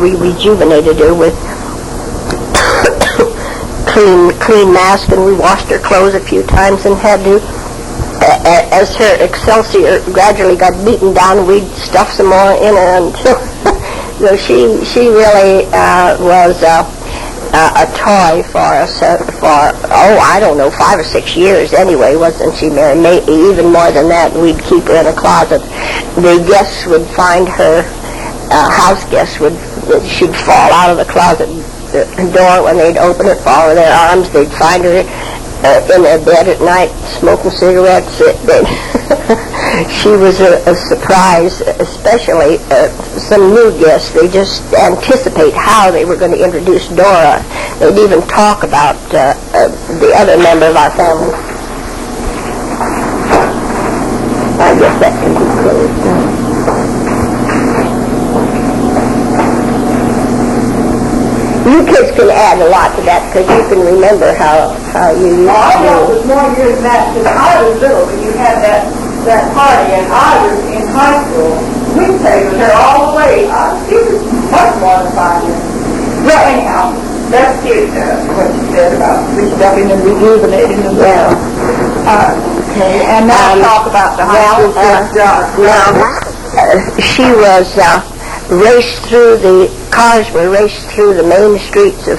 we rejuvenated her with clean mask, and we washed her clothes a few times and had to, as her Excelsior gradually got beaten down, we'd stuff some more in her until so she really was a toy for us for, I don't know, 5 or 6 years anyway, wasn't she, Mary? Even more than that. We'd keep her in a closet. The guests would find her, house guests she'd fall out of the closet door when they'd open it, fall in their arms. They'd find her in their bed at night smoking cigarettes. She was a surprise, especially some new guests. They just anticipate how they were going to introduce Dora. They'd even talk about the other member of our family. I guess that can be closed now. You kids can add a lot to that because you can remember how you used to do. I know it was more years than that because I was little when you had that party, and I was in high school. Wednesday was there all the way. She was much more than 5 years. Well, anyhow, that's cute, what you said about restuffing and rejuvenating and Yeah. Okay, and now talk about the high school job. She was cars were raced through the main streets of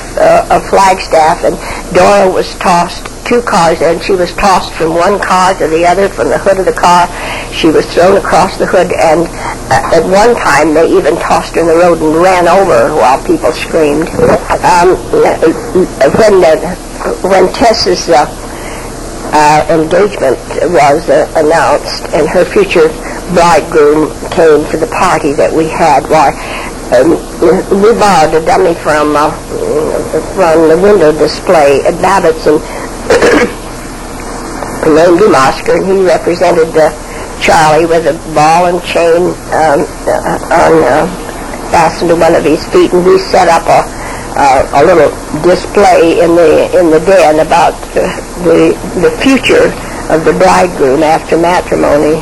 Flagstaff, and Dora was tossed, 2 cars, and she was tossed from one car to the other, from the hood of the car. She was thrown across the hood, and at one time they even tossed her in the road and ran over her while people screamed. When Tess's engagement was announced and her future bridegroom came to the party that we had, we borrowed a dummy from the window display at Babbitt's, and named him Oscar, and he represented Charlie with a ball and chain fastened to one of his feet, and we set up a little display in the den about the future of the bridegroom after matrimony.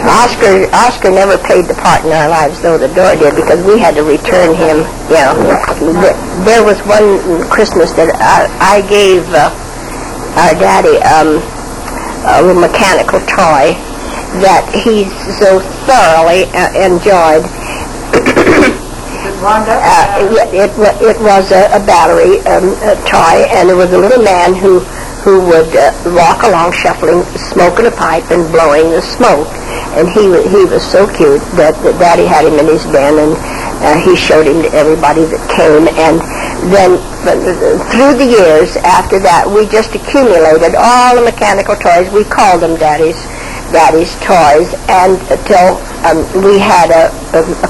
Oscar never played the part in our lives, though the Dora did, because we had to return him. There was one Christmas that I gave our daddy a little mechanical toy that he so thoroughly enjoyed. It was a battery toy, and there was a little man who would walk along shuffling, smoking a pipe and blowing the smoke. And he was so cute that Daddy had him in his den, and he showed him to everybody that came. And then through the years after that, we just accumulated all the mechanical toys. We called them Daddy's toys, and until we had a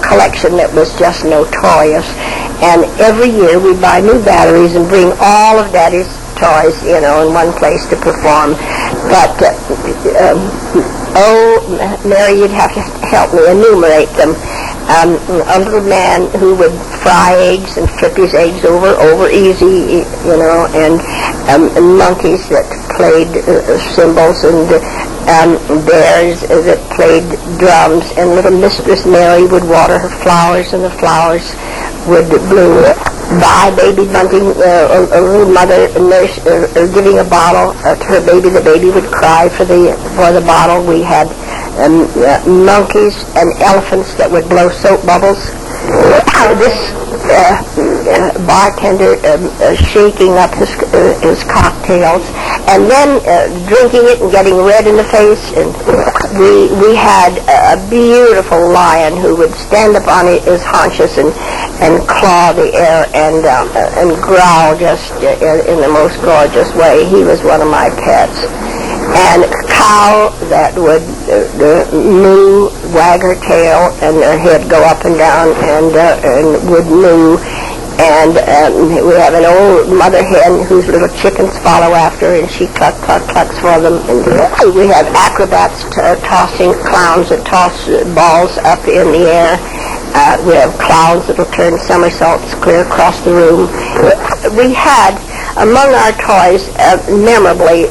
collection that was just notorious. And every year we buy new batteries and bring all of Daddy's toys, in one place to perform. But Mary, you'd have to help me enumerate them. A little man who would fry eggs and flip his eggs over easy, and monkeys that played cymbals, and bears that played drums, and little Mistress Mary would water her flowers, and the flowers would bloom. By Baby Bunting, a little mother nurse giving a bottle to her baby. The baby would cry for the bottle. We had monkeys and elephants that would blow soap bubbles. This bartender shaking up his cocktails, and then drinking it and getting red in the face. And we had a beautiful lion who would stand up on his haunches and claw the air and growl just in the most gorgeous way. He was one of my pets. And a cow that would moo, wag her tail, and her head go up and down, and would moo. And we have an old mother hen whose little chickens follow after, and she clucks for them. And we have acrobats tossing, clowns that toss balls up in the air. We have clowns that will turn somersaults clear across the room. We had, among our toys, memorably,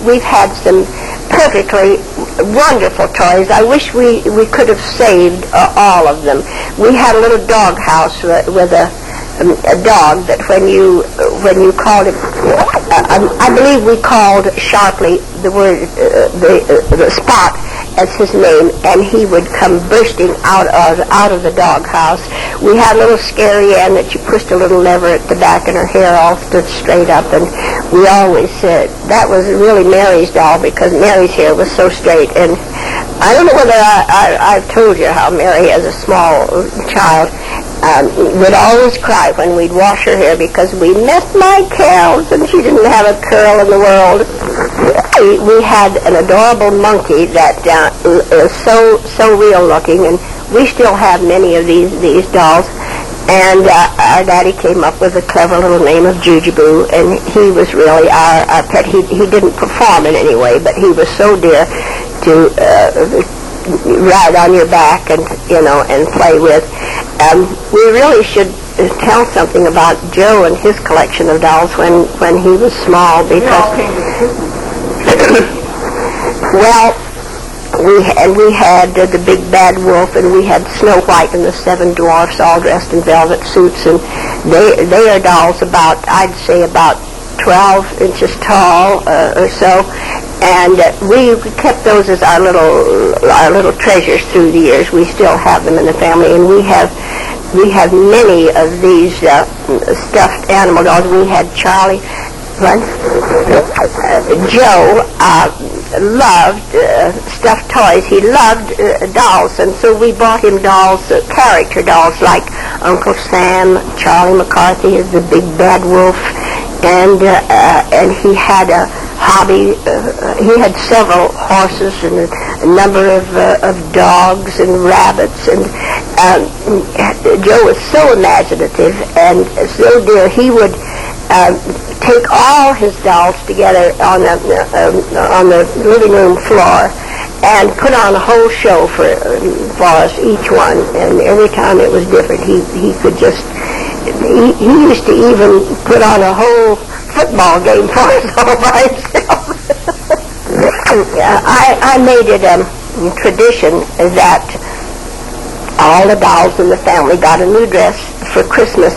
we've had some perfectly wonderful toys. I wish we could have saved all of them. We had a little dog house with a dog that when you called it, I believe we called sharply the word the Spot as his name, and he would come bursting out of the dog house. We had a little scary Ann that you pushed a little lever at the back, and her hair all stood straight up, and we always said that was really Mary's doll because Mary's hair was so straight. And I don't know whether I've told you how Mary, as a small child, would always cry when we'd wash her hair because we missed my curls and she didn't have a curl in the world. We had an adorable monkey that is so real looking, and we still have many of these dolls. And our daddy came up with a clever little name of Jujuboo, and he was really our pet. He didn't perform in any way, but he was so dear to ride on your back and play with. We really should tell something about Joe and his collection of dolls when he was small, because well, we had the Big Bad Wolf, and we had Snow White and the Seven Dwarfs, all dressed in velvet suits, and they are dolls I'd say about 12 inches tall or so, and we kept those as our little treasures through the years. We still have them in the family, and we have many of these stuffed animal dolls. We had Charlie. Joe loved stuffed toys. He loved dolls, and so we bought him dolls, character dolls, like Uncle Sam, Charlie McCarthy is the Big Bad Wolf, and he had a hobby. He had several horses and a number of dogs and rabbits, and Joe was so imaginative and so dear. He would take all his dolls together on the living room floor and put on a whole show for us, each one, and every time it was different. He could just, he used to even put on a whole football game for us all by himself. I made it a tradition that all the dolls in the family got a new dress for Christmas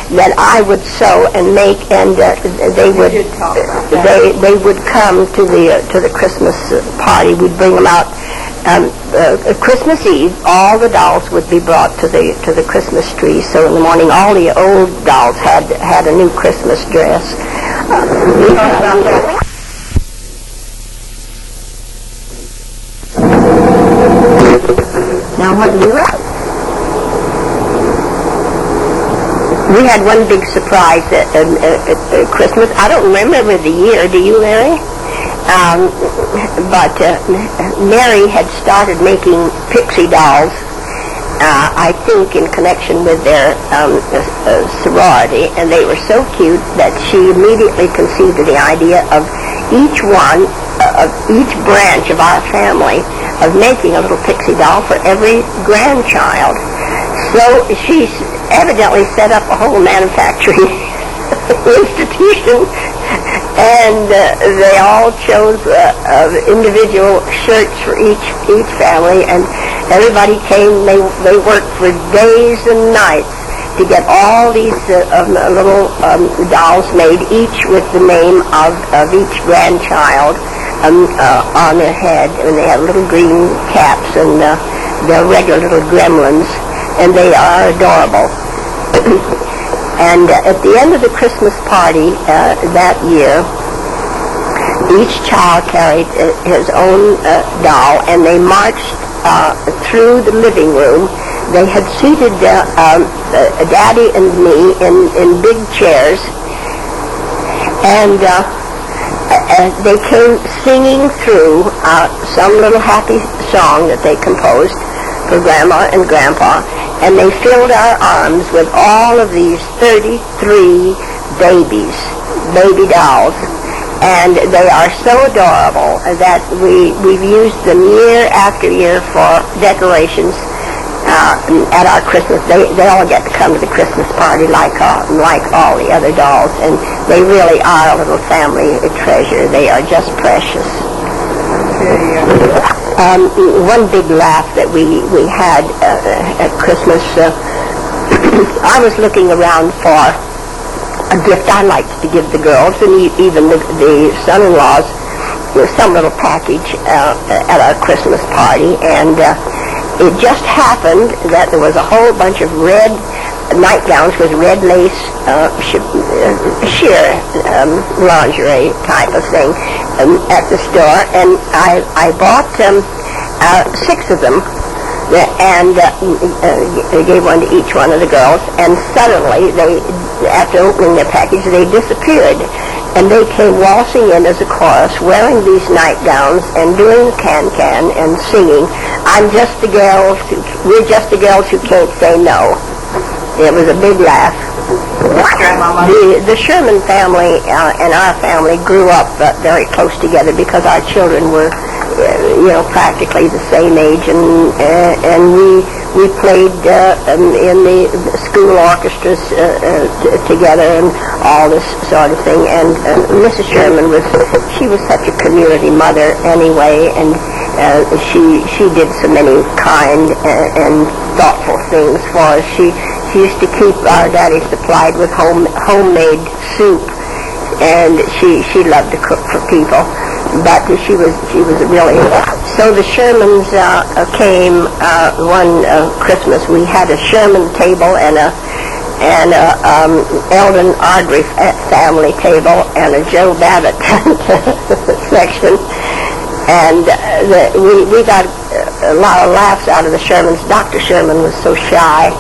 that I would sew and make, and they would come to the Christmas party. We'd bring them out Christmas Eve. All the dolls would be brought to the Christmas tree. So in the morning, all the old dolls had a new Christmas dress. Now what do you write? We had one big surprise at Christmas. I don't remember the year. Do you, Larry? But Mary had started making pixie dolls, I think in connection with their sorority, and they were so cute that she immediately conceived of the idea of each branch of our family of making a little pixie doll for every grandchild. So she evidently set up a whole manufacturing institution, and they all chose individual shirts for each family, and everybody came. They worked for days and nights to get all these little dolls made, each with the name of each grandchild on their head, and they have little green caps, and they're regular little gremlins, and they are adorable. And at the end of the Christmas party that year, each child carried his own doll, and they marched through the living room. They had seated Daddy and me in big chairs, and they came singing through some little happy song that they composed for Grandma and Grandpa, and they filled our arms with all of these 33 baby dolls, and they are so adorable that we've used them year after year for decorations at our Christmas. They all get to come to the Christmas party like all the other dolls, and they really are a little family treasure. They are just precious. One big laugh that we had at Christmas, I was looking around for a gift I liked to give the girls, and even the son-in-laws, some little package at our Christmas party, and it just happened that there was a whole bunch of red nightgowns with red lace sheer lingerie type of thing at the store, and I bought 6 of them and gave one to each one of the girls, and suddenly they, after opening their package, they disappeared, and they came waltzing in as a chorus wearing these nightgowns and doing can-can and singing, we're just the girls who can't say no. It was a big laugh. The Sherman family and our family grew up very close together because our children were, practically the same age, and we played in the school orchestras together and all this sort of thing. And Mrs. Sherman she was such a community mother anyway, and she did so many kind and thoughtful things for us. She used to keep our daddy supplied with homemade soup, and she loved to cook for people. But she was really. So the Shermans came one Christmas. We had a Sherman table and a Eldon Ardrey family table and a Joe Babbitt section, and we got a lot of laughs out of the Shermans. Dr. Sherman was so shy,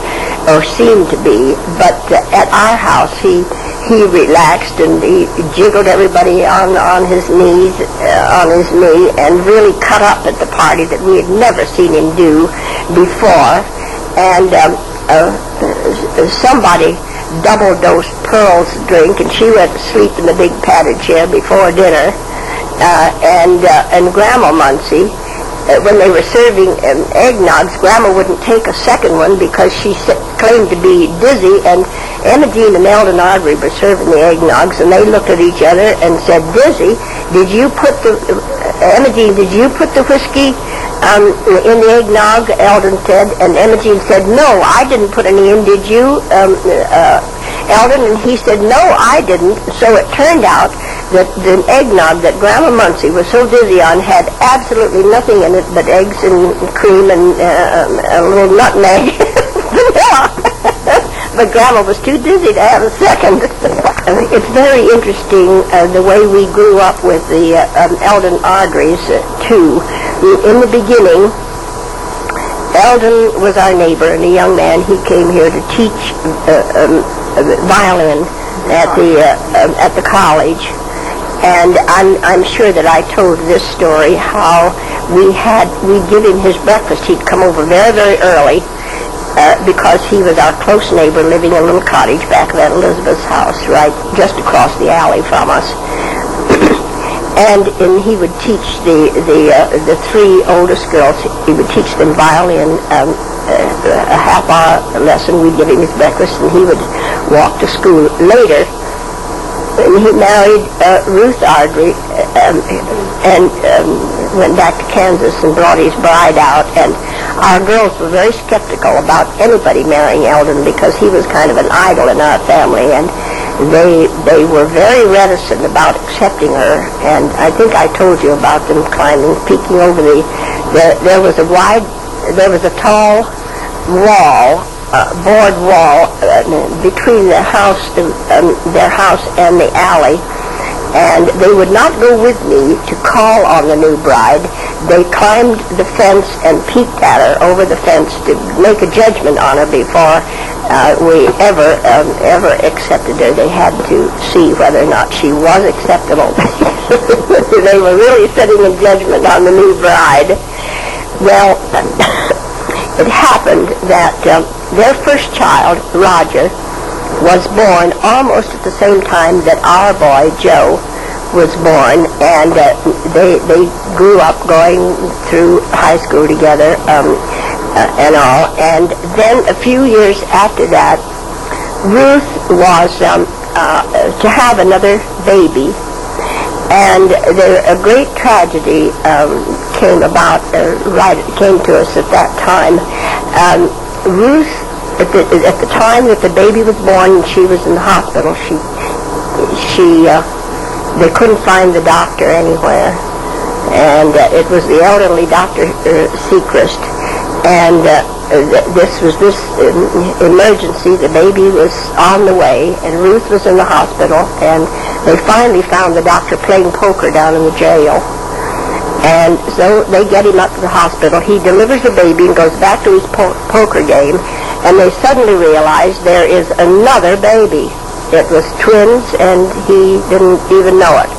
or seemed to be, but at our house he relaxed and he jiggled everybody on his knees, on his knee, and really cut up at the party that we had never seen him do before. And somebody double-dosed Pearl's drink, and she went to sleep in the big padded chair before dinner. And Grandma Muncie, when they were serving eggnogs, Grandma wouldn't take a second one because she claimed to be dizzy, and Emma Jean and Eldon Ardrey were serving the eggnogs, and they looked at each other and said, "Dizzy, Emma Jean, did you put the whiskey in the eggnog?" Eldon said, and Emma Jean said, "No, I didn't put any in, did you, Eldon?" And he said, "No, I didn't." So it turned out that the eggnog that Grandma Muncie was so dizzy on had absolutely nothing in it but eggs and cream and a little nutmeg vanilla. But Grandma was too dizzy to have a second. It's very interesting the way we grew up with the Eldon Ardreys, too. In the beginning, Eldon was our neighbor and a young man. He came here to teach violin at the college. And I'm sure that I told this story, how we'd give him his breakfast. He'd come over very, very early because he was our close neighbor living in a little cottage back at Elizabeth's house, right just across the alley from us. and he would teach the 3 oldest girls, he would teach them violin, a half-hour lesson. We'd give him his breakfast, and he would walk to school later. And he married Ruth Ardrey and went back to Kansas and brought his bride out. And our girls were very skeptical about anybody marrying Eldon because he was kind of an idol in our family, and they were very reticent about accepting her. And I think I told you about them climbing, peeking over there was a tall wall, board wall between their house and the alley, and they would not go with me to call on the new bride. They climbed the fence and peeked at her over the fence to make a judgment on her before we ever accepted her. They had to see whether or not she was acceptable. They were really sitting in judgment on the new bride. Well, it happened that their first child, Roger, was born almost at the same time that our boy, Joe, was born, and they grew up going through high school together and all. And then a few years after that, Ruth was to have another baby, And a great tragedy came about, came to us at that time. Ruth, at the time that the baby was born and she was in the hospital, they couldn't find the doctor anywhere. And it was the elderly Dr. Seacrest. And this emergency. The baby was on the way, and Ruth was in the hospital, and they finally found the doctor playing poker down in the jail. And so they get him up to the hospital. He delivers the baby and goes back to his poker game, and they suddenly realize there is another baby. It was twins, and he didn't even know it.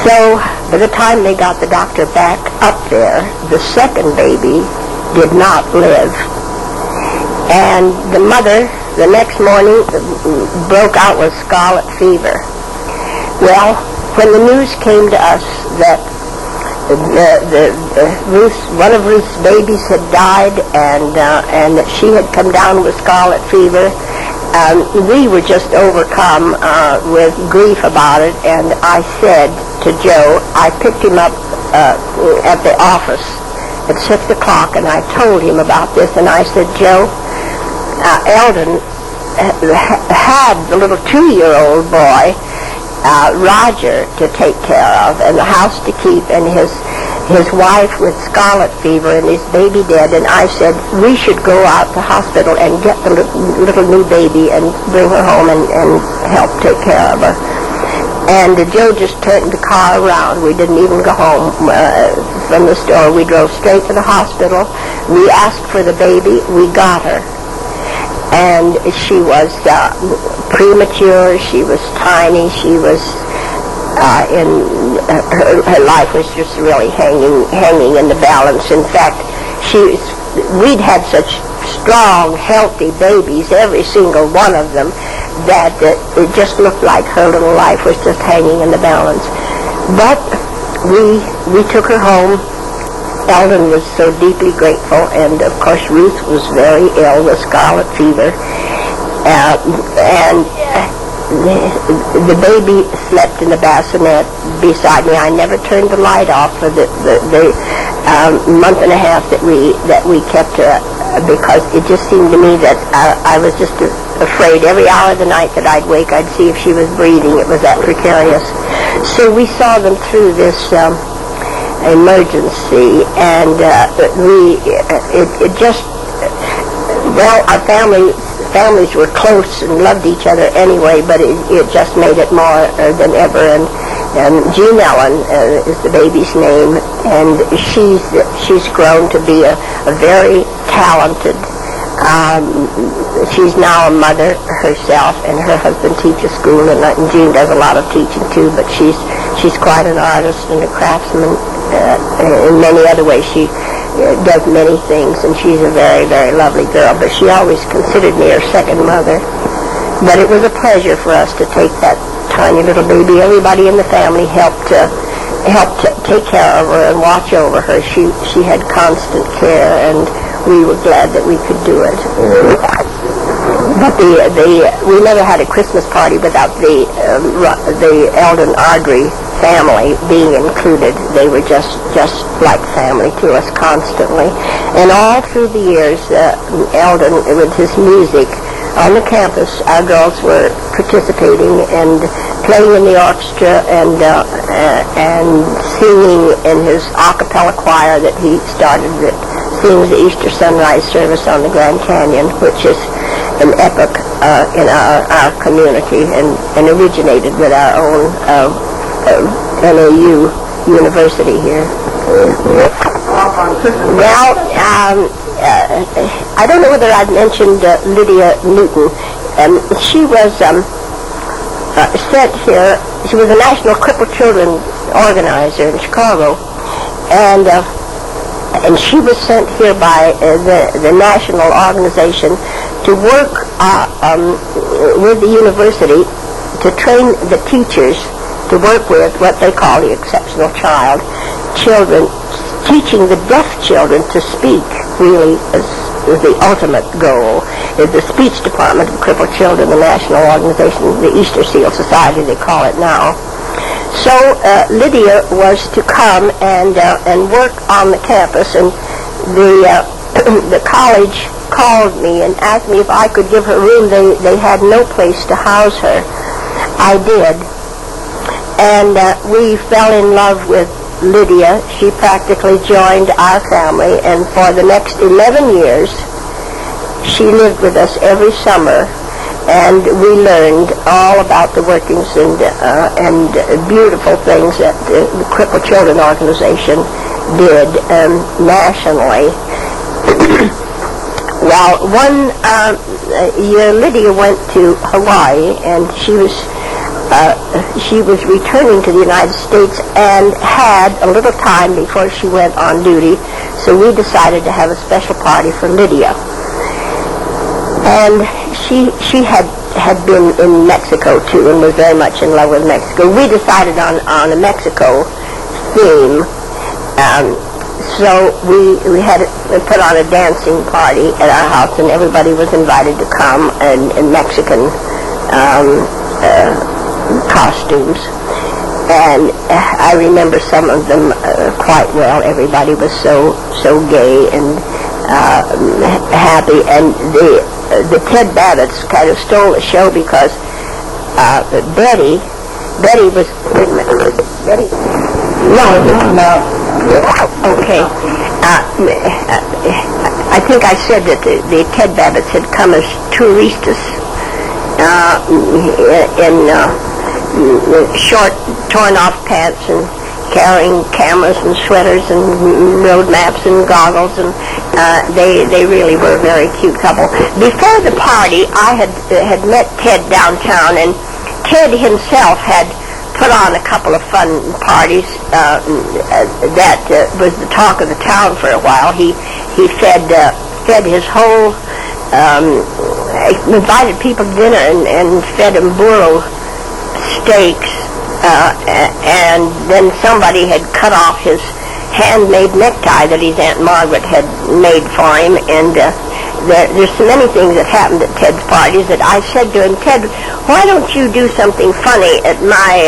So by the time they got the doctor back up there, the second baby did not live. And the mother, the next morning, broke out with scarlet fever. Well, when the news came to us that one of Ruth's babies had died and that she had come down with scarlet fever, we were just overcome with grief about it. And I said to Joe, I picked him up at the office at 6 o'clock, and I told him about this, and I said, Joe, Eldon had the little 2-year-old boy, Roger, to take care of, and the house to keep, and his wife with scarlet fever, and his baby dead. And I said, we should go out to the hospital and get the little new baby and bring her home and help take care of her. And Joe just turned the car around. We didn't even go home from the store. We drove straight to the hospital. We asked for the baby. We got her. And she was premature. She was tiny. She was her life was just really hanging in the balance. In fact, we'd had such strong, healthy babies, every single one of them, that it just looked like her little life was just hanging in the balance. But we took her home. Eldon was so deeply grateful, and of course Ruth was very ill with scarlet fever. And the baby slept in the bassinet beside me. I never turned the light off for the month and a half that we kept her, because it just seemed to me that I was just afraid. Every hour of the night that I'd wake, I'd see if she was breathing. It was that precarious. So we saw them through this emergency, and our families were close and loved each other anyway, but it just made it more than ever. And Jean Ellen is the baby's name, and she's grown to be a very talented. She's now a mother herself, and her husband teaches school, and Jean does a lot of teaching too. But she's quite an artist and a craftsman in many other ways. She does many things, and she's a very, very lovely girl. But she always considered me her second mother. But it was a pleasure for us to take that tiny little baby. Everybody in the family helped to take care of her and watch over her. She had constant care, and we were glad that we could do it. But we never had a Christmas party without the Eldon Ardrey family being included. They were just like family to us constantly. And all through the years, Eldon, with his music on the campus, our girls were participating and playing in the orchestra and singing in his a cappella choir that he started, that sings the Easter sunrise service on the Grand Canyon, which is an epic in our community, and originated with our own NAU University here. Well, I don't know whether I've mentioned Lydia Newton. She was sent here. She was a National Crippled Children organizer in Chicago, and she was sent here by the national organization to work with the university to train the teachers to work with what they call the exceptional child, children, teaching the deaf children to speak, really is the ultimate goal. Is the speech department of crippled children, the national organization, the Easter Seal Society they call it now. So Lydia was to come and work on the campus, and the college called me and asked me if I could give her room. They had no place to house her. I did. And we fell in love with Lydia. She practically joined our family, and for the next 11 years, she lived with us every summer, and we learned all about the workings and beautiful things that the Crippled Children Organization did nationally. Well, one year Lydia went to Hawaii, and she was returning to the United States and had a little time before she went on duty, so we decided to have a special party for Lydia. And she had been in Mexico too, and was very much in love with Mexico. We decided on a Mexico theme. So we had put on a dancing party at our house, and everybody was invited to come in Mexican costumes. And I remember some of them quite well. Everybody was so gay and happy. And the Ted Babbitts kind of stole the show because Betty was... Wait a minute. Betty? No. Okay. I think I said that the Ted Babbitts had come as touristas in short, torn-off pants and carrying cameras and sweaters and road maps and goggles, and they really were a very cute couple. Before the party, I had met Ted downtown, and Ted himself had put on a couple of fun parties that was the talk of the town for a while. He fed his whole, invited people to dinner and fed them burro steaks, and then somebody had cut off his handmade necktie that his Aunt Margaret had made for him, and there's so many things that happened at Ted's parties that I said to him, Ted, why don't you do something funny at my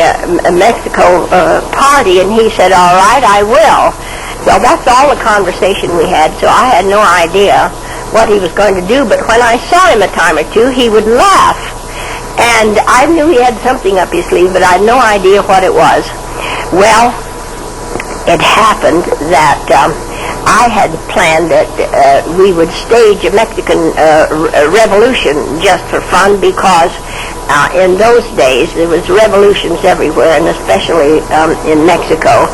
Mexico party? And he said, all right, I will. Well, that's all the conversation we had, so I had no idea what he was going to do, but when I saw him a time or two, he would laugh. And I knew he had something up his sleeve, but I had no idea what it was. Well, it happened that I had planned that we would stage a Mexican revolution just for fun, because in those days there was revolutions everywhere, and especially in Mexico.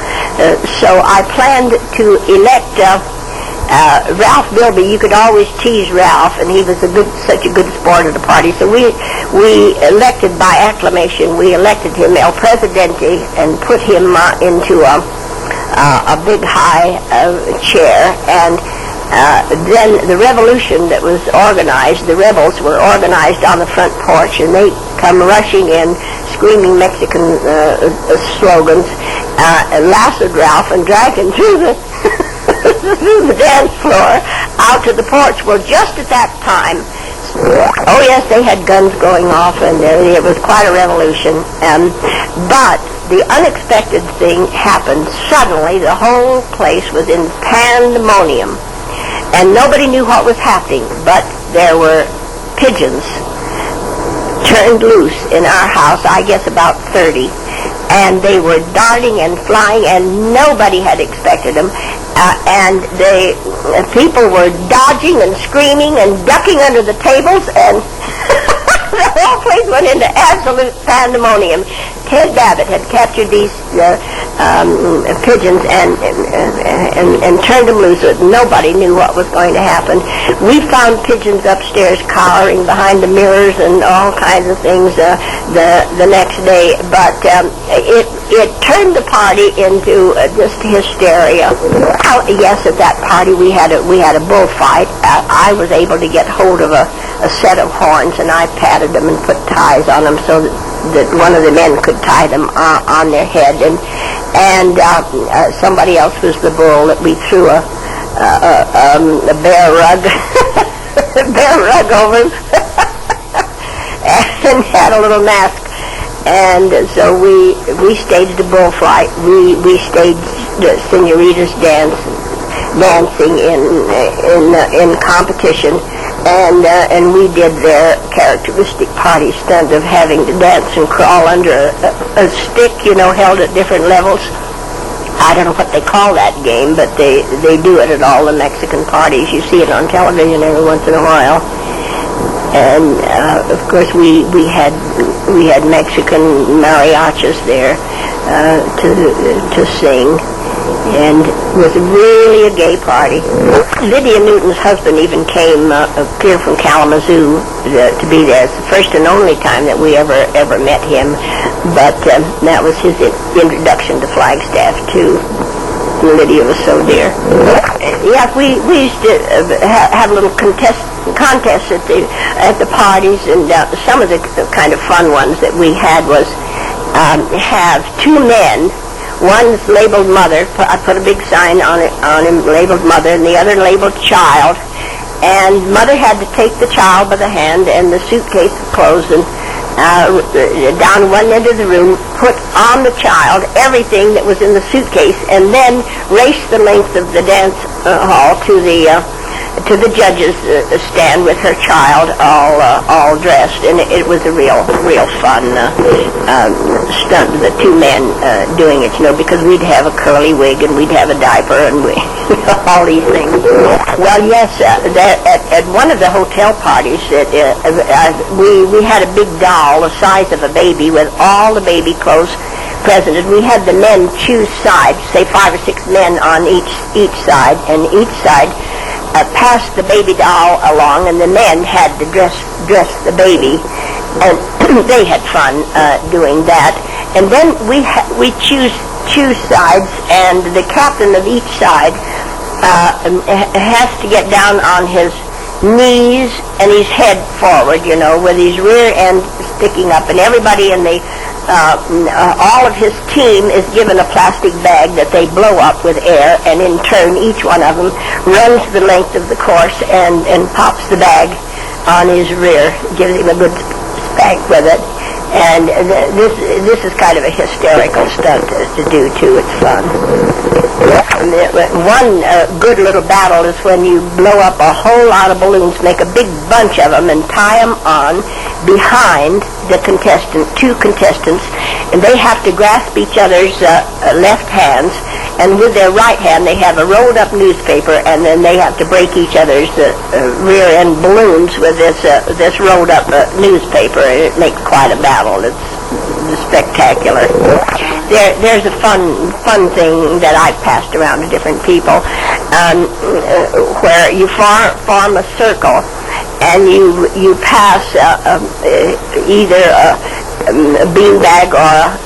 So I planned to elect Ralph Bilby. You could always tease Ralph, and he was such a good sport at the party. So we elected by acclamation. We elected him El Presidente and put him into a big high chair, and then the revolution that was organized, the rebels were organized on the front porch, and they come rushing in, screaming Mexican slogans, lassoed Ralph and dragged him through the through the dance floor out to the porch. Well, just at that time, oh yes, they had guns going off, and it was quite a revolution. But the unexpected thing happened. Suddenly, the whole place was in pandemonium, and nobody knew what was happening, but there were pigeons turned loose in our house, I guess about 30, and they were darting and flying, and nobody had expected them, and the people were dodging and screaming and ducking under the tables, and the whole place went into absolute pandemonium. Ted Babbitt had captured these pigeons and turned them loose. Nobody knew what was going to happen. We found pigeons upstairs cowering behind the mirrors and all kinds of things the next day. But it turned the party into just hysteria. Yes, at that party we had a bullfight. I was able to get hold of a set of horns, and I patted them and put ties on them so that one of the men could tie them on their head, and somebody else was the bull that we threw a bear rug over him and had a little mask And so we staged a bullfight. We staged the senoritas dancing in competition, and we did their characteristic party stunt of having to dance and crawl under a stick, held at different levels. I don't know what they call that game, but they do it at all the Mexican parties. You see it on television every once in a while. And of course we had Mexican mariachis there to sing, and it was really a gay party. Lydia Newton's husband even came clear from Kalamazoo to be there. It's the first and only time that we ever met him, but that was his introduction to Flagstaff too. Lydia was so dear. Yeah, we used to have little contests at the parties, and some of the kind of fun ones that we had was have two men. One's labeled mother. I put a big sign on him labeled mother, and the other labeled child. And mother had to take the child by the hand and the suitcase of clothes and down one end of the room, put on the child everything that was in the suitcase, and then race the length of the dance hall to the judges' stand with her child all dressed, and it was a real fun stunt. The two men doing it, because we'd have a curly wig and we'd have a diaper and all these things. Well, yes, at one of the hotel parties, we had a big doll the size of a baby with all the baby clothes presented. We had the men choose sides, say 5 or 6 men on each side, and each side passed the baby doll along, and the men had to dress the baby, and they had fun doing that. And then we choose sides, and the captain of each side has to get down on his knees and his head forward, with his rear end sticking up, and everybody in the all of his team is given a plastic bag that they blow up with air, and in turn each one of them runs the length of the course and pops the bag on his rear, gives him a good spank with it. And this is kind of a hysterical stunt to do too. It's fun. One good little battle is when you blow up a whole lot of balloons, make a big bunch of them, and tie them on behind the two contestants, and they have to grasp each other's left hands, and with their right hand they have a rolled up newspaper, and then they have to break each other's rear end balloons with this rolled up newspaper, and it makes quite a battle. It's spectacular. There's a fun thing that I've passed around to different people, where you form a circle, and you pass either a beanbag or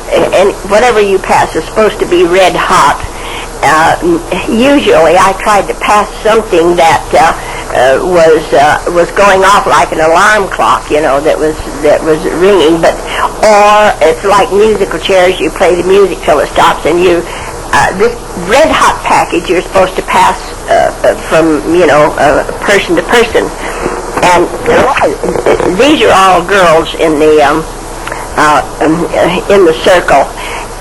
whatever you pass is supposed to be red hot. Usually I tried to pass something that was going off like an alarm clock, that was ringing, or it's like musical chairs. You play the music till it stops, and this red hot package you're supposed to pass from person to person. And these are all girls in the circle,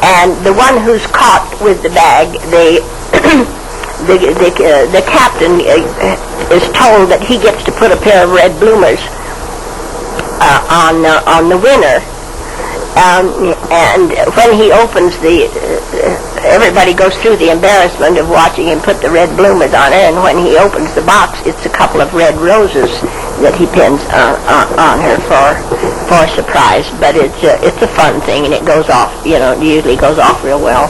and the one who's caught with the bag, the captain is told that he gets to put a pair of red bloomers on the winner. And when he opens everybody goes through the embarrassment of watching him put the red bloomers on her, and when he opens the box, it's a couple of red roses that he pins on her for surprise. But it's a fun thing, and it goes off, usually goes off real well.